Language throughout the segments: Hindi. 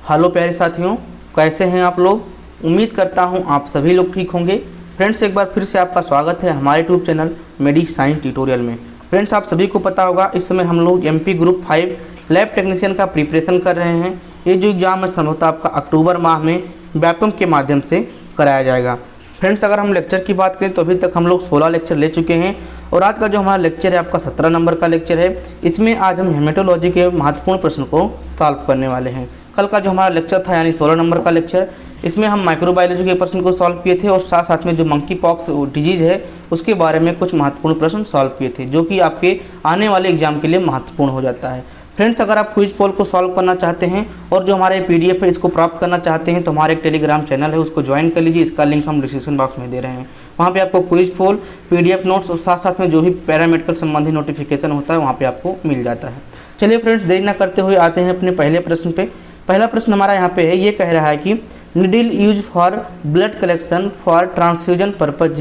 हेलो प्यारे साथियों, कैसे हैं आप लोग। उम्मीद करता हूं आप सभी लोग ठीक होंगे। फ्रेंड्स, एक बार फिर से आपका स्वागत है हमारे YouTube channel medic science tutorial में। फ्रेंड्स, आप सभी को पता होगा इस समय हम लोग एमपी ग्रुप 5 लैब टेक्नीशियन का प्रिपरेशन कर रहे हैं। ये जो एग्ज़ाम है संभवतः आपका अक्टूबर माह में व्यापम के माध्यम से कराया जाएगा। फ्रेंड्स, अगर हम लेक्चर की बात करें तो अभी तक हम लोग 16 लेक्चर ले चुके हैं और आज का जो हमारा लेक्चर है आपका 17 नंबर का लेक्चर है। इसमें आज हम हेमेटोलॉजी के महत्वपूर्ण प्रश्न को सॉल्व करने वाले हैं। कल का जो हमारा लेक्चर था यानी 16 नंबर का लेक्चर, इसमें हम माइक्रोबायोलॉजी के प्रश्न को सॉल्व किए थे और साथ साथ में जो मंकी पॉक्स डिजीज़ है उसके बारे में कुछ महत्वपूर्ण प्रश्न सॉल्व किए थे, जो कि आपके आने वाले एग्जाम के लिए महत्वपूर्ण हो जाता है। फ्रेंड्स, अगर आप क्विज पोल को सॉल्व करना चाहते हैं और जो हमारे पीडीएफ है इसको प्राप्त करना चाहते हैं तो हमारे एक टेलीग्राम चैनल है, उसको ज्वाइन कर लीजिए। इसका लिंक हम डिस्क्रिप्शन बॉक्स में दे रहे हैं। वहाँ पे आपको क्विज पोल, पीडीएफ नोट्स और साथ साथ में जो भी पैरामेडिकल संबंधी नोटिफिकेशन होता है वहाँ पे आपको मिल जाता है। चलिए फ्रेंड्स, देरी न करते हुए आते हैं अपने पहले प्रश्न पे। पहला प्रश्न हमारा यहाँ पे है, ये कह रहा है कि needle use for blood collection for transfusion purpose,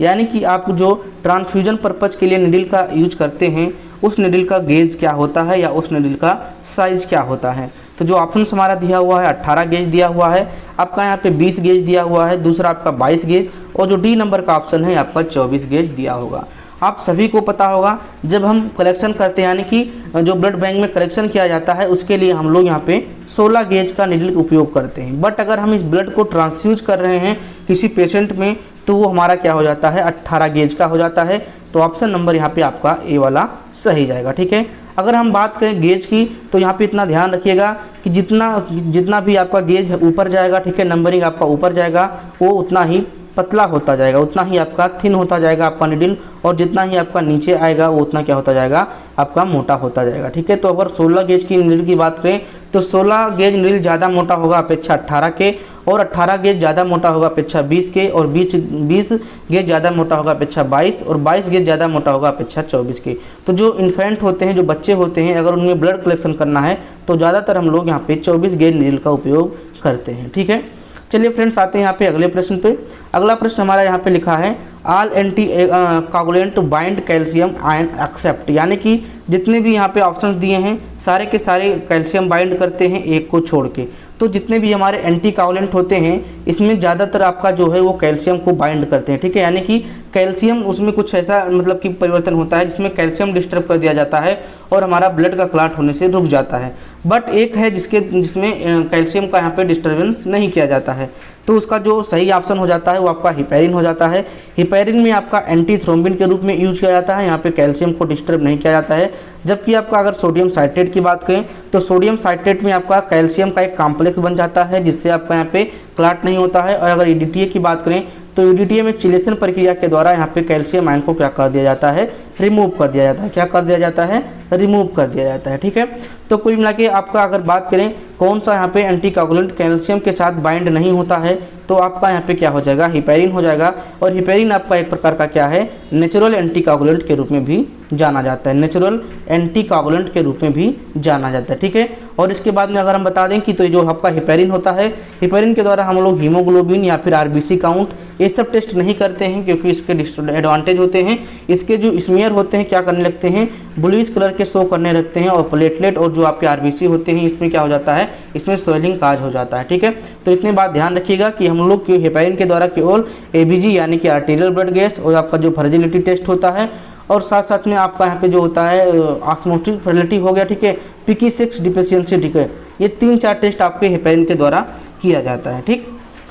यानी कि आप जो ट्रांसफ्यूजन पर्पज के लिए निडिल का यूज करते हैं उस निडिल का गेज क्या होता है या उस निडिल का साइज क्या होता है। तो जो ऑप्शन हमारा दिया हुआ है 18 गेज दिया हुआ है, आपका यहाँ पे 20 गेज दिया हुआ है, दूसरा आपका 22 गेज और जो डी नंबर का ऑप्शन है आपका 24 गेज दिया होगा। आप सभी को पता होगा जब हम कलेक्शन करते हैं यानी कि जो ब्लड बैंक में कलेक्शन किया जाता है उसके लिए हम लोग यहाँ पे 16 गेज का निडल उपयोग करते हैं। बट अगर हम इस ब्लड को ट्रांसफ्यूज कर रहे हैं किसी पेशेंट में तो वो हमारा क्या हो जाता है 18 गेज का हो जाता है। तो ऑप्शन नंबर यहाँ पे आपका ए वाला सही जाएगा। ठीक है, अगर हम बात करें गेज की तो यहाँ पे इतना ध्यान रखिएगा कि जितना भी आपका गेज ऊपर जाएगा, ठीक है, नंबरिंग आपका ऊपर जाएगा वो उतना ही पतला होता जाएगा, उतना ही आपका थिन होता जाएगा आपका निडल, और जितना ही आपका नीचे आएगा वो उतना क्या होता जाएगा आपका मोटा होता जाएगा। ठीक है, तो अगर 16 गेज की निडल की बात करें तो 16 गेज निडल ज़्यादा मोटा होगा अपेक्षा 18 के, और 18 गेज ज़्यादा मोटा होगा अपेक्षा 20 के, और 20 गेज ज़्यादा मोटा होगा अपेक्षा 22, और 22 गेज ज़्यादा मोटा होगा अपेक्षा 24 के। तो जो इन्फेंट होते हैं, जो बच्चे होते हैं, अगर उनमें ब्लड कलेक्शन करना है तो ज़्यादातर हम लोग यहाँ पे 24 गेज निडल का उपयोग करते हैं। ठीक है, चलिए फ्रेंड्स आते हैं यहाँ पे अगले प्रश्न पे। अगला प्रश्न हमारा यहाँ पे लिखा है all anticoagulant bind calcium ion except, यानी कि जितने भी यहाँ पे ऑप्शंस दिए हैं सारे के सारे कैल्शियम बाइंड करते हैं एक को छोड़ के। तो जितने भी हमारे एंटी कोगुलेंट होते हैं इसमें ज़्यादातर आपका जो है वो कैल्शियम को बाइंड करते हैं। ठीक है, यानी कि कैल्शियम उसमें कुछ ऐसा मतलब कि परिवर्तन होता है जिसमें कैल्शियम डिस्टर्ब कर दिया जाता है और हमारा ब्लड का क्लॉट होने से रुक जाता है। बट एक है जिसमें कैल्शियम का यहाँ पे डिस्टर्बेंस नहीं किया जाता है, तो उसका जो सही ऑप्शन हो जाता है वो आपका हिपैरिन हो जाता है। हिपैरिन में आपका एंटी थ्रोम्बिन के रूप में यूज किया जाता है, यहाँ पे कैल्शियम को डिस्टर्ब नहीं किया जाता है। जबकि आपका अगर सोडियम साइट्रेट की बात करें तो सोडियम साइट्रेट में आपका कैल्शियम का एक कॉम्प्लेक्स बन जाता है जिससे आपका यहाँ पे क्लॉट नहीं होता है। और अगर ईडीटीए की बात करें तो ईडीटीए में चिलेशन प्रक्रिया के द्वारा यहाँ पे कैल्शियम आयन को क्या कर दिया जाता है, रिमूव कर दिया जाता है। क्या कर दिया जाता है, रिमूव कर दिया जाता है। ठीक है, तो कुल मिला के आपका अगर बात करें कौन सा यहाँ पे एंटी कोगुलेंट कैल्शियम के साथ बाइंड नहीं होता है तो आपका यहाँ पे क्या हो जाएगा, हिपैरिन हो जाएगा। और हिपैरिन आपका एक प्रकार का क्या है, नेचुरल एंटी कोगुलेंट के रूप में भी जाना जाता है, नेचुरल एंटी कोगुलेंट के रूप में भी जाना जाता है। ठीक है, और इसके बाद में अगर हम बता दें कि तो जो आपका हिपैरिन होता है, हिपैरिन के द्वारा हम लोग हीमोग्लोबिन या फिर आरबीसी काउंट ये सब टेस्ट नहीं करते हैं क्योंकि इसके एडवांटेज होते हैं। इसके जो स्मीयर होते हैं क्या करने लगते हैं, ब्लूइश कलर के शो करने लगते हैं, और प्लेटलेट और जो आपके आरबीसी होते हैं इसमें क्या हो जाता है, इसमें स्वेलिंग काज हो जाता है। ठीक है, तो इतनी बात ध्यान रखिएगा कि हम लोग हिपैरिन के द्वारा केवल एबीजी यानी कि आर्टीरियल ब्लड गैस और आपका जो फ्रेजिलिटी टेस्ट होता है, और साथ साथ में आपका यहाँ पे जो होता है ऑस्मोटिक फ्रेजिलिटी हो गया, ठीक है, PK6 डिफिशियंसी, ठीक है, ये 3-4 टेस्ट आपके हिपैरिन के द्वारा किया जाता है। ठीक,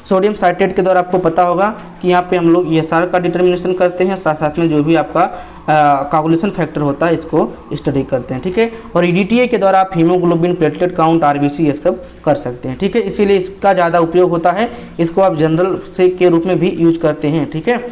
सोडियम साइट्रेट के द्वारा आपको पता होगा कि यहाँ पे हम लोग ESR का डिटर्मिनेशन करते हैं, साथ साथ में जो भी आपका कोगुलेशन फैक्टर होता है इसको स्टडी करते हैं। ठीक है, और ईडीटीए के द्वारा आप हीमोग्लोबिन, प्लेटलेट काउंट, आरबीसी ये सब कर सकते हैं। ठीक है, इसीलिए इसका ज़्यादा उपयोग होता है, इसको आप जनरल से के रूप में भी यूज करते हैं। ठीक है,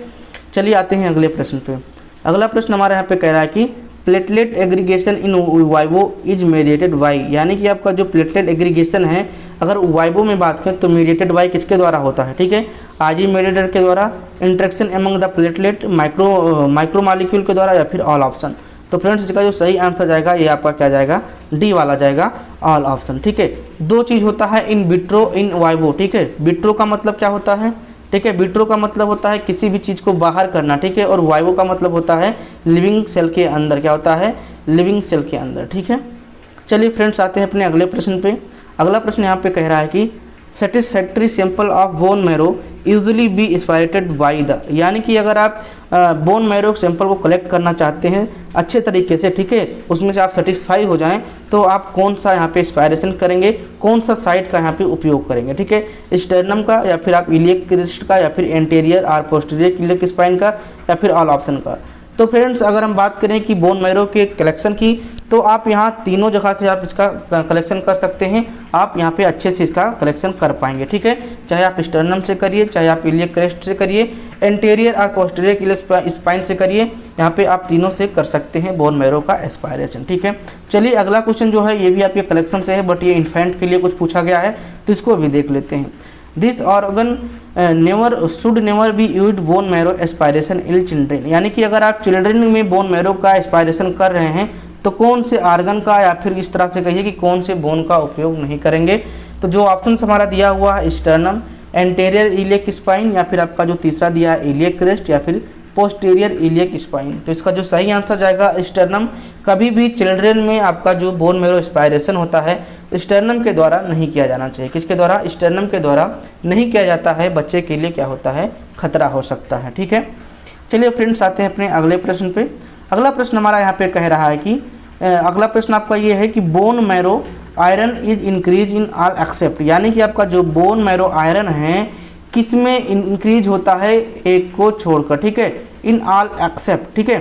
चलिए आते हैं अगले प्रश्न पे। अगला प्रश्न हमारे यहाँ पे कह रहा है कि platelet aggregation in vivo is mediated by, यानी कि आपका जो प्लेटलेट एग्रीगेशन है अगर वाइवो में बात करें तो मीडिएटेड बाई किसके द्वारा होता है। ठीक है, आजी मीडिएटर के द्वारा, interaction among the platelet, micro molecule के द्वारा, या फिर ऑल ऑप्शन। तो फ्रेंड्स इसका जो सही आंसर जाएगा ये आपका क्या जाएगा, डी वाला जाएगा, ऑल ऑप्शन। ठीक है, दो चीज़ होता है इन विट्रो इन वाइवो। ठीक है, विट्रो का मतलब क्या होता है, ठीक है, विट्रो का मतलब होता है किसी भी चीज़ को बाहर करना। ठीक है, और वाइवो का मतलब होता है लिविंग सेल के अंदर, क्या होता है, लिविंग सेल के अंदर। ठीक है, चलिए फ्रेंड्स आते हैं अपने अगले प्रश्न पे। अगला प्रश्न यहाँ पे कह रहा है कि satisfactory sample of bone marrow usually be aspirated by the, यानी कि अगर आप बोन मैरो सैंपल को कलेक्ट करना चाहते हैं अच्छे तरीके से, ठीक है, उसमें से आप सेटिस्फाई हो जाएं, तो आप कौन सा यहाँ पे एस्पायरेशन करेंगे, कौन सा साइड का यहाँ पे उपयोग करेंगे, ठीक है, स्टर्नम का या फिर आप इलियक क्रेस्ट का या फिर एंटीरियर और पोस्टीरियर इलियक स्पाइन का या फिर ऑल ऑप्शन का। तो फ्रेंड्स अगर हम बात करें कि बोन मैरो के कलेक्शन की, तो आप यहाँ तीनों जगह से आप इसका कलेक्शन कर सकते हैं, आप यहाँ पे अच्छे से इसका कलेक्शन कर पाएंगे, ठीक है, चाहे आप स्टर्नम से करिए, चाहे आप इलियक क्रेस्ट से करिए, एंटीरियर और पोस्टीरियर इलियक स्पाइन से करिए, यहाँ पे आप तीनों से कर सकते हैं बोन मैरो का एस्पायरेशन, ठीक है। चलिए अगला क्वेश्चन जो है ये भी आपके कलेक्शन से है, बट ये इन्फेंट के लिए कुछ पूछा गया है, तो इसको भी देख लेते हैं। This organ should never be used bone marrow aspiration in children, यानी कि अगर आप चिल्ड्रन में बोन मैरो का एस्पायरेशन कर रहे हैं तो कौन से आर्गन का, या फिर इस तरह से कहिए कि कौन से बोन का उपयोग नहीं करेंगे। तो जो ऑप्शन हमारा दिया हुआ है स्टर्नम, एंटीरियर इलियक स्पाइन, या फिर आपका जो तीसरा दिया है इलियक क्रेस्ट, या फिर पोस्टीरियर इलियक स्पाइन। तो इसका जो सही आंसर जाएगा स्टर्नम। कभी भी चिल्ड्रन में आपका जो बोन मैरो एस्पायरेशन होता है स्टर्नम के द्वारा नहीं किया जाना चाहिए। किसके द्वारा? स्टर्नम के द्वारा नहीं किया जाता है, बच्चे के लिए क्या होता है, खतरा हो सकता है, ठीक है। चलिए फ्रेंड्स आते हैं अपने अगले प्रश्न पे। अगला प्रश्न हमारा यहाँ पे कह रहा है कि अगला प्रश्न आपका ये है कि bone marrow iron is increase in all except, यानी कि आपका जो बोन मैरो आयरन है किस में इंक्रीज होता है, एक को छोड़कर, ठीक है, इन ऑल एक्सेप्ट, ठीक है।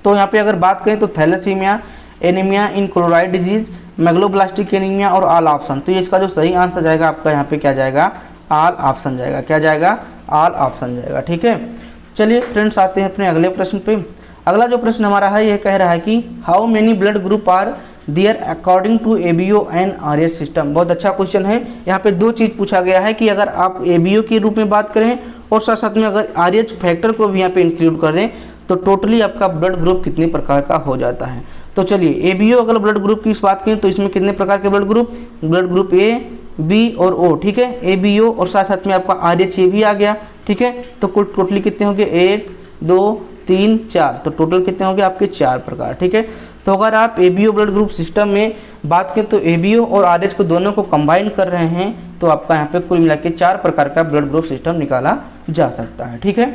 तो यहाँ पे अगर बात करें तो थैलेसीमिया, एनीमिया, इन क्लोराइड डिजीज, मेगलोब्लास्टिक एनीमिया और ऑल ऑप्शन। तो ये इसका जो सही आंसर जाएगा आपका यहाँ पे क्या जाएगा, ऑल ऑप्शन जाएगा। क्या जाएगा? ऑल ऑप्शन जाएगा, ठीक है। चलिए फ्रेंड्स आते हैं अपने अगले प्रश्न पे। अगला जो प्रश्न हमारा है ये कह रहा है कि how many blood group are there according to ABO and RH system. बहुत अच्छा क्वेश्चन है। यहाँ पे दो चीज़ पूछा गया है कि अगर आप एबीओ के रूप में बात करें और साथ साथ में अगर आरएच फैक्टर को भी यहाँ पे इंक्लूड कर दें तो टोटली आपका ब्लड ग्रुप कितने प्रकार का हो जाता है। तो चलिए एबीओ अगर ब्लड ग्रुप की बात करें तो इसमें कितने प्रकार के ब्लड ग्रुप ए, बी और ओ, ठीक है, एबीओ और साथ साथ में आपका आरएच ए भी आ गया, ठीक है। तो कुल टोटली कितने होंगे, 1 2 3 4, तो टोटल कितने होंगे आपके 4 प्रकार, ठीक है। तो अगर आप एबीओ ब्लड ग्रुप सिस्टम में बात करें तो एबीओ और आरएच को दोनों को कंबाइन कर रहे हैं तो आपका यहाँ पे कुल मिला के 4 प्रकार का ब्लड ग्रुप सिस्टम निकाला जा सकता है, ठीक है।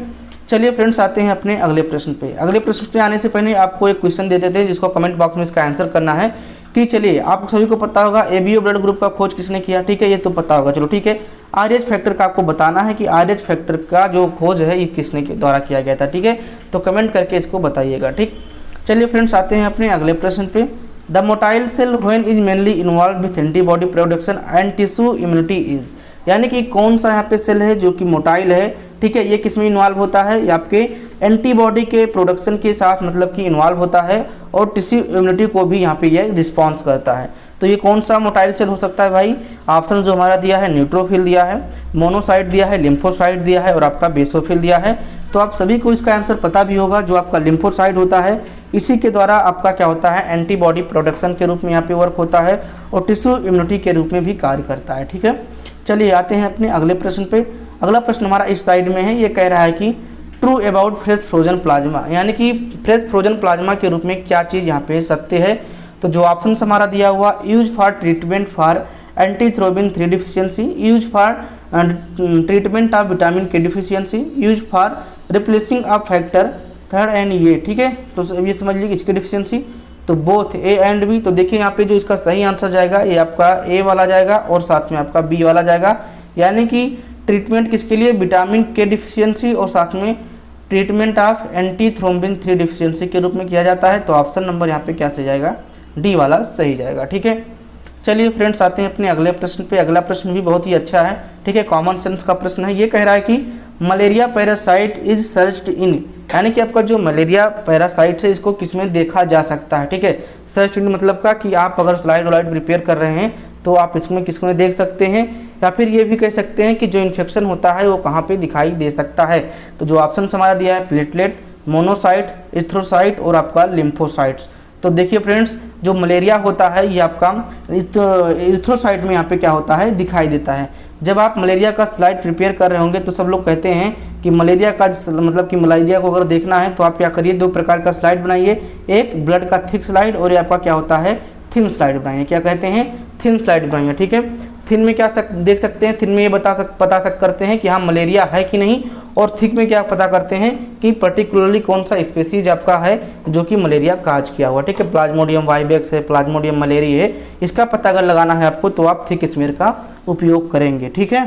चलिए फ्रेंड्स आते हैं अपने अगले प्रश्न पे। अगले प्रश्न पे आने से पहले आपको एक क्वेश्चन दे देते हैं जिसको कमेंट बॉक्स में इसका आंसर करना है कि चलिए आप सभी को पता होगा एबीओ ब्लड ग्रुप का खोज किसने किया, ठीक है, ये तो पता होगा, चलो ठीक है। आरएच फैक्टर का आपको बताना है कि आरएच फैक्टर का जो खोज है ये किसने के द्वारा किया गया था, ठीक है, तो कमेंट करके इसको बताइएगा, ठीक। चलिए फ्रेंड्स आते हैं अपने अगले प्रश्न पे। The motile cell when is mainly involve with antibody production and tissue immunity is, यानी कि कौन सा यहाँ पे सेल है जो कि मोटाइल है, ठीक है, ये किस में इन्वॉल्व होता है, ये आपके एंटीबॉडी के प्रोडक्शन के साथ मतलब कि इन्वॉल्व होता है और टिश्यू इम्यूनिटी को भी यहाँ पे ये रिस्पॉन्स करता है। तो ये कौन सा मोटाइल सेल हो सकता है भाई? ऑप्शन जो हमारा दिया है न्यूट्रोफिल दिया है, मोनोसाइट दिया है, लिम्फोसाइट दिया है और आपका बेसोफिल दिया है। तो आप सभी को इसका आंसर पता भी होगा, जो आपका लिम्फोसाइट होता है इसी के द्वारा आपका क्या होता है, एंटीबॉडी प्रोडक्शन के रूप में यहाँ पे वर्क होता है और टिश्यू इम्यूनिटी के रूप में भी कार्य करता है, ठीक है। चलिए आते हैं अपने अगले प्रश्न पे। अगला प्रश्न हमारा इस साइड में है, ये कह रहा है कि true about fresh frozen plasma, यानी कि फ्रेश फ्रोजन प्लाज्मा के रूप में क्या चीज़ यहाँ पे सत्य है। तो जो ऑप्शन हमारा दिया हुआ, use for treatment for antithrombin 3 deficiency, use for treatment of vitamin K deficiency, use for replacing of factor third and ये, ठीक है। तो ये समझ लीजिए इसकी डिफिशियंसी, तो बोथ ए एंड बी। तो देखिए यहाँ पे जो इसका सही आंसर जाएगा ये आपका ए वाला जाएगा और साथ में आपका बी वाला जाएगा, यानी कि ट्रीटमेंट किसके लिए, विटामिन के डिफिशियंसी और साथ में ट्रीटमेंट ऑफ एंटीथ्रोम्बिन 3 डिफिशियंसी के रूप में किया जाता है। तो ऑप्शन नंबर यहाँ पे क्या सही जाएगा, डी वाला सही जाएगा, ठीक है। चलिए फ्रेंड्स आते हैं अपने अगले प्रश्न पे। अगला प्रश्न भी बहुत ही अच्छा है, ठीक है, कॉमन सेंस का प्रश्न है। ये कह रहा है कि मलेरिया पैरासाइट इज सर्च्ड इन, यानी कि आपका जो मलेरिया पैरासाइट है इसको किसमें देखा जा सकता है, ठीक है। सर्च इन मतलब का कि आप अगर स्लाइड वाइड प्रिपेयर कर रहे हैं तो आप इसमें किसमें देख सकते हैं, या फिर ये भी कह सकते हैं कि जो इन्फेक्शन होता है वो कहाँ पे दिखाई दे सकता है। तो जो ऑप्शन हमारा दिया है प्लेटलेट, मोनोसाइट, इथ्रोसाइट और आपका लिम्फोसाइट्स। तो देखिए फ्रेंड्स जो मलेरिया होता है ये आपका इथ्रोसाइट में यहाँ पे क्या होता है, दिखाई देता है। जब आप मलेरिया का स्लाइड प्रिपेयर कर रहे होंगे तो सब लोग कहते हैं कि मलेरिया का मतलब कि मलेरिया को अगर देखना है तो आप क्या करिए, 2 प्रकार का स्लाइड बनाइए, एक ब्लड का थिक स्लाइड और आपका क्या होता है, थिन स्लाइड बनाइए। क्या कहते हैं, थिन स्लाइड बनाइए। ठीक है, थिन में क्या देख सकते हैं, थिन में ये पता करते हैं कि हाँ मलेरिया है कि नहीं, और थिक में क्या पता करते हैं कि पर्टिकुलरली कौन सा स्पेसीज आपका है जो कि मलेरिया काज किया हुआ। ठीक है, प्लाज्मोडियम वाइवेक्स है, प्लाज्मोडियम मलेरी है, इसका पता अगर लगाना है आपको तो आप थिक स्मेयर का उपयोग करेंगे। ठीक है,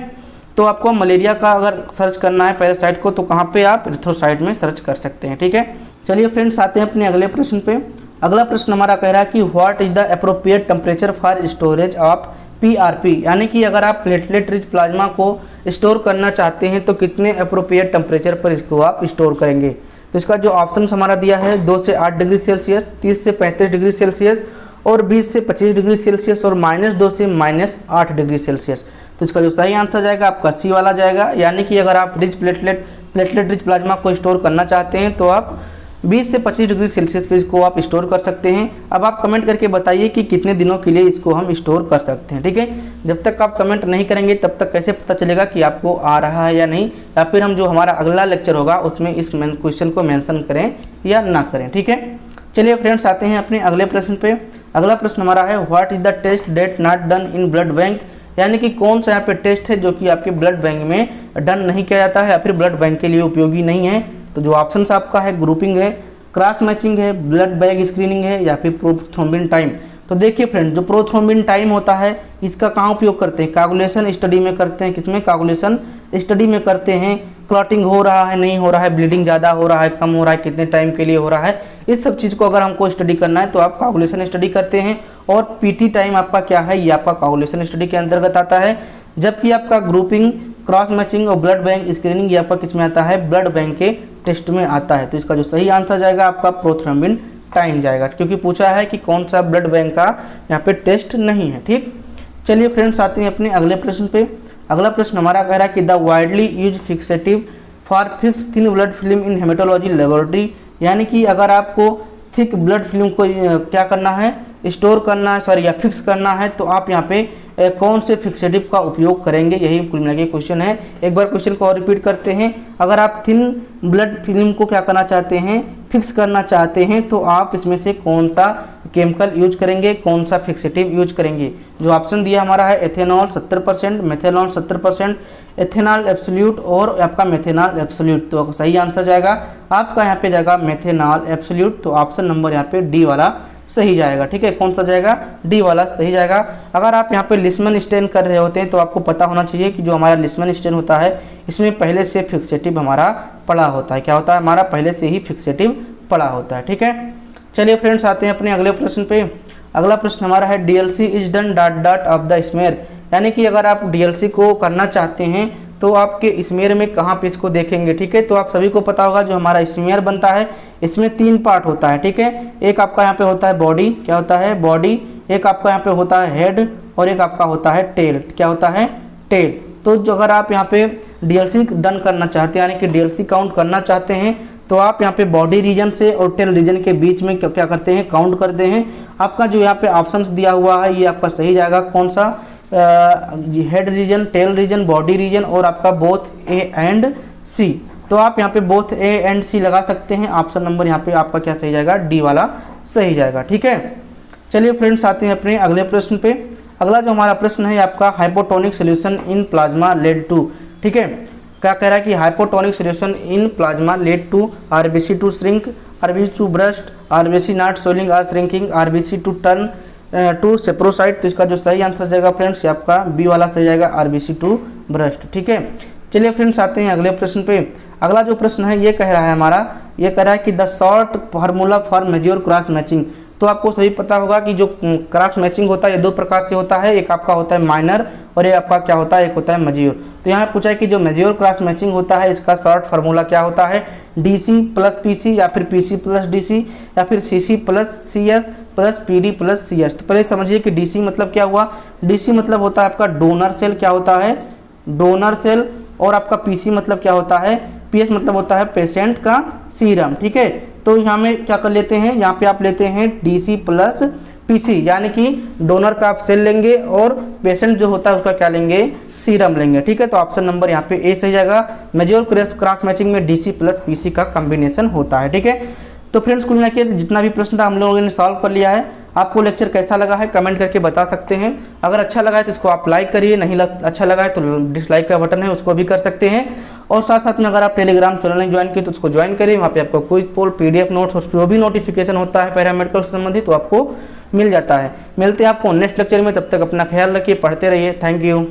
तो आपको मलेरिया का अगर सर्च करना है पैरासाइट को तो कहाँ पे आप एरिथ्रोसाइट में सर्च कर सकते हैं। ठीक है, चलिए फ्रेंड्स आते हैं अपने अगले प्रश्न पे। अगला प्रश्न हमारा कह रहा है कि what is the appropriate temperature for storage of PRP, यानी कि अगर आप प्लेटलेट रिच प्लाज्मा को स्टोर करना चाहते हैं तो कितने अप्रोप्रिएट टेम्परेचर पर इसको आप स्टोर करेंगे। तो इसका जो ऑप्शन हमारा दिया है 2 से 8 डिग्री सेल्सियस, 30 से 35 डिग्री सेल्सियस और 20 से 25 डिग्री सेल्सियस और -2 से -8 डिग्री सेल्सियस। तो इसका जो सही आंसर जाएगा आपका सी वाला जाएगा, यानी कि अगर आप प्लेटलेट रिच प्लाज्मा को स्टोर करना चाहते हैं तो आप 20 से 25 डिग्री सेल्सियस पे इसको आप स्टोर कर सकते हैं। अब आप कमेंट करके बताइए कि कितने दिनों के लिए इसको हम स्टोर कर सकते हैं। ठीक है, जब तक आप कमेंट नहीं करेंगे तब तक कैसे पता चलेगा कि आपको आ रहा है या नहीं, या फिर हम जो हमारा अगला लेक्चर होगा उसमें इस क्वेश्चन को मेंशन करें या ना करें। ठीक है, चलिए फ्रेंड्स आते हैं अपने अगले प्रश्न पे। अगला प्रश्न हमारा है what is the test that not done in blood bank, यानी कि कौन सा यहाँ पे टेस्ट है जो कि आपके ब्लड बैंक में डन नहीं किया जाता है या फिर ब्लड बैंक के लिए उपयोगी नहीं है। तो जो ऑप्शन आपका है ग्रुपिंग है, क्रॉस मैचिंग है, ब्लड बैग स्क्रीनिंग है या फिर प्रोथ्रोम्बिन टाइम। तो देखिए फ्रेंड्स, जो प्रोथ्रोम्बिन टाइम होता है इसका कहाँ उपयोग करते हैं, कागुलेशन स्टडी में करते हैं। किसमें, कागुलेशन स्टडी में करते हैं। क्लॉटिंग हो रहा है नहीं हो रहा है, ब्लीडिंग ज़्यादा हो रहा है कम हो रहा है, कितने टाइम के लिए हो रहा है, इस सब चीज़ को अगर हमको स्टडी करना है तो आप कागुलेशन स्टडी करते हैं। और पीटी टाइम आपका क्या है, ये आपका कागुलेशन स्टडी के अंतर्गत आता है। जबकि आपका ग्रुपिंग, क्रॉस मैचिंग और ब्लड बैंक स्क्रीनिंग ये आपका किस में आता है, ब्लड बैंक के टेस्ट में आता है। तो इसका जो सही आंसर जाएगा आपका प्रोथ्रोम्बिन टाइम जाएगा, क्योंकि पूछा है कि कौन सा ब्लड बैंक का यहाँ पे टेस्ट नहीं है। ठीक, चलिए फ्रेंड्स आते हैं अपने अगले प्रश्न पे। अगला प्रश्न हमारा कह रहा है कि the widely use fixative for fix thin blood film in haematology laboratory, यानी कि अगर आपको थिक ब्लड फिल्म को क्या करना है, स्टोर करना है, सॉरी या फिक्स करना है, तो आप यहाँ पे कौन से फिक्सेटिव का उपयोग करेंगे, यही कुल मिला के क्वेश्चन है। एक बार क्वेश्चन को और रिपीट करते हैं। अगर आप थिन ब्लड फिल्म को क्या करना चाहते हैं, फिक्स करना चाहते हैं, तो आप इसमें से कौन सा केमिकल यूज करेंगे, कौन सा फिक्सेटिव यूज करेंगे। जो ऑप्शन दिया हमारा है एथेनॉल 70%, मेथेनॉल 70%, एथेनॉल एब्सोल्यूट और आपका मेथेनॉल एब्सोल्यूट। तो सही आंसर जाएगा आपका यहाँ पे जाएगा मेथेनॉल एब्सोल्यूट। तो ऑप्शन नंबर यहाँ पे डी वाला सही जाएगा। ठीक है, कौन सा जाएगा, डी वाला सही जाएगा। अगर आप यहाँ पे लिस्मन स्टेन कर रहे होते हैं तो आपको पता होना चाहिए कि जो हमारा लिस्मन स्टेन होता है इसमें पहले से फिक्सेटिव हमारा पड़ा होता है। क्या होता है, हमारा पहले से ही फिक्सेटिव पड़ा होता है। ठीक है, चलिए फ्रेंड्स आते हैं अपने अगले प्रश्न पे। अगला प्रश्न हमारा है DLC is done dot of the smear, यानी कि अगर आप डीएलसी को करना चाहते हैं तो आपके स्मेयर में कहाँ पे इसको देखेंगे। ठीक है, तो आप सभी को पता होगा जो हमारा स्मेयर बनता है इसमें 3 पार्ट होता है। ठीक है, एक आपका यहाँ पे होता है बॉडी, क्या होता है बॉडी, एक आपका यहाँ पे होता है हेड और एक आपका होता है टेल। क्या होता है, टेल। तो जो अगर आप यहाँ पे डीएलसी डन करना चाहते हैं यानी कि डीएलसी काउंट करना चाहते हैं तो आप यहाँ पे बॉडी रीजन से और टेल रीजन के बीच में क्या करते हैं, काउंट करते हैं। आपका जो यहाँ पे ऑप्शंस दिया हुआ है ये आपका सही जाएगा, कौन सा, head region, tail region, body region और आपका बोथ ए एंड सी। तो आप यहाँ पे बोथ ए एंड सी लगा सकते हैं। ऑप्शन नंबर यहाँ पे आपका क्या सही जाएगा, डी वाला सही जाएगा। ठीक है, चलिए फ्रेंड्स आते हैं अपने अगले प्रश्न पे। अगला जो हमारा प्रश्न है आपका hypotonic solution in plasma led to. ठीक है, क्या कह रहा है कि hypotonic solution in plasma led to RBC to shrink, RBC to burst, RBC not swelling or shrinking, RBC to turn to spherocyte. तो इसका जो सही आंसर जाएगा फ्रेंड्स ये आपका बी वाला सही जाएगा, आरबीसी टू ब्रस्ट। ठीक है, चलिए फ्रेंड्स आते हैं अगले प्रश्न पे। अगला जो प्रश्न है ये कह रहा है हमारा, ये कह रहा है कि the short formula for major cross matching. तो आपको सभी पता होगा कि जो क्रॉस मैचिंग होता है ये 2 प्रकार से होता है, एक आपका होता है माइनर और एक आपका क्या होता है, एक होता है मेजर। तो यहाँ पूछा है कि जो मेजर क्रॉस मैचिंग होता है इसका शॉर्ट फार्मूला क्या होता है, डीसी प्लस पीसी या फिर पीसी प्लस डीसी या फिर CC plus CS plus PD plus CS. तो पहले समझिए कि डीसी मतलब क्या हुआ, डीसी मतलब होता है आपका डोनर सेल, क्या होता है, डोनर सेल। और आपका पीसी मतलब क्या होता है, पीएस मतलब होता है पेशेंट का सीरम। ठीक है, तो यहाँ में क्या कर लेते हैं, यहाँ पे आप लेते हैं डीसी प्लस पीसी, यानी कि डोनर का आप सेल लेंगे और पेशेंट जो होता है उसका क्या लेंगे, सीरम लेंगे। ठीक है, तो ऑप्शन नंबर यहाँ पे ए सही जाएगा। मेजर क्रॉस मैचिंग में डीसी प्लस पीसी का कॉम्बिनेशन होता है। ठीक है, तो फ्रेंड्स कुल मिला के जितना भी प्रश्न था हम लोगों ने सॉल्व कर लिया है। आपको लेक्चर कैसा लगा है कमेंट करके बता सकते हैं। अगर अच्छा लगा है तो इसको आप लाइक करिए, नहीं अच्छा लगा है तो डिसलाइक का बटन है उसको भी कर सकते हैं। और साथ साथ में अगर आप टेलीग्राम चैनल नहीं ज्वाइन किए तो उसको ज्वाइन करिए, वहाँ पे आपको क्विज पोल, PDF नोट्स और जो भी नोटिफिकेशन होता है पैरामेडिकल से संबंधित तो आपको मिल जाता है। मिलते हैं आपको नेक्स्ट लेक्चर में, तब तक अपना ख्याल रखिए, पढ़ते रहिए। Thank you.